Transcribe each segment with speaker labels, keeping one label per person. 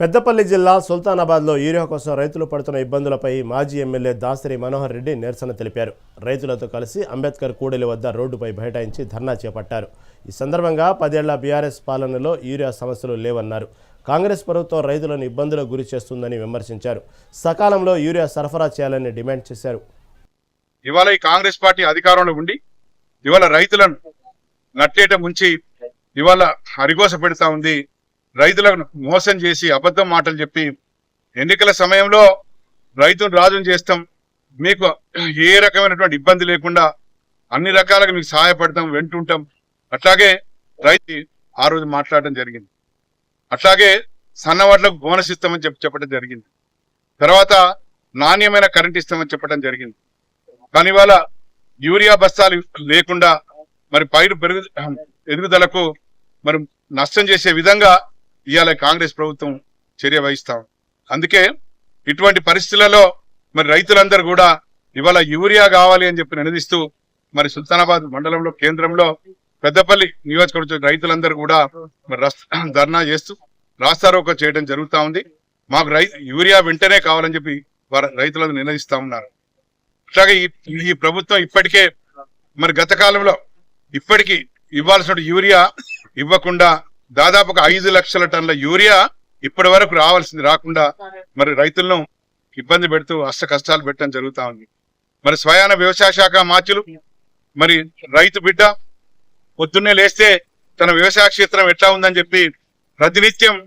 Speaker 1: పెద్దపల్లి జిల్లా సుల్తానాబాద్లో యూరియా కోసం రైతులు పడుతున్న ఇబ్బందులపై మాజీ ఎమ్మెల్యే దాసరి మనోహర్ రెడ్డి నిరసన తెలిపారు. రైతులతో కలిసి అంబేద్కర్ కూడలి వద్ద రోడ్డుపై బైఠాయించి ధర్నా చేపట్టారు. ఈ సందర్భంగా 10 ఏళ్ల బీఆర్ఎస్ పాలనలో యూరియా సమస్యలు లేవన్నారు. కాంగ్రెస్ ప్రభుత్వం రైతులను ఇబ్బందులకు గురి చేస్తుందని విమర్శించారు. సకాలంలో యూరియా సరఫరా చేయాలని డిమాండ్ చేశారు.
Speaker 2: ఇవాళ ఈ కాంగ్రెస్ పార్టీ అధికారంలో ఉండి ఇవాళ రైతులను నట్టేట ముంచి ఇవాళ హరిగోస పెడతా ఉంది. రైతులను మోసం చేసి అబద్ధం మాటలు చెప్పి ఎన్నికల సమయంలో రైతును రాజును చేస్తాం, మీకు ఏ రకమైనటువంటి ఇబ్బంది లేకుండా అన్ని రకాలుగా మీకు సహాయపడతాం, వెంటుంటాం, అట్లాగే రైతు ఆ రోజు మాట్లాడడం జరిగింది. అట్లాగే సన్నవాట్లకు బోనస్ ఇస్తామని చెప్పడం జరిగింది. తర్వాత నాణ్యమైన కరెంట్ ఇస్తామని చెప్పడం జరిగింది. కానీ ఇవాళ యూరియా బస్తాలు లేకుండా మరి పైరు ఎదుగుదలకు మరి నష్టం చేసే విధంగా ఇవాళ కాంగ్రెస్ ప్రభుత్వం చర్య వహిస్తాం. అందుకే ఇటువంటి పరిస్థితులలో మరి రైతులందరూ కూడా ఇవాళ యూరియా కావాలి అని చెప్పి నినదిస్తూ మరి సుల్తానాబాద్ మండలంలో కేంద్రంలో పెద్దపల్లి నియోజకవర్గ రైతులందరూ కూడా మరి ధర్నా చేస్తూ రాస్తారోకో చేయడం జరుగుతూ ఉంది. మాకు యూరియా వెంటనే కావాలని చెప్పి వారు రైతులందరూ నినదిస్తా ఉన్నారు. అట్లాగే ఈ ప్రభుత్వం ఇప్పటికే మరి గత కాలంలో ఇప్పటికీ ఇవ్వాల్సిన యూరియా ఇవ్వకుండా దాదాపుగా 5 లక్షల టన్నుల యూరియా ఇప్పటి వరకు రాకుండా మరి రైతులను ఇబ్బంది పెడుతూ అష్ట కష్టాలు పెట్టడం జరుగుతా ఉంది. మరి స్వయాన వ్యవసాయ శాఖ మాచులు మరి రైతు బిడ్డ పొద్దున్నే లేస్తే తన వ్యవసాయ క్షేత్రం ఎట్లా ఉందని చెప్పి ప్రతినిత్యం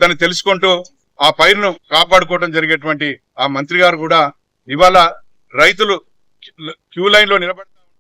Speaker 2: తను తెలుసుకుంటూ ఆ పైరును కాపాడుకోవడం జరిగేటువంటి ఆ మంత్రి గారు కూడా ఇవాళ రైతులు క్యూ లైన్ లో నిలబడి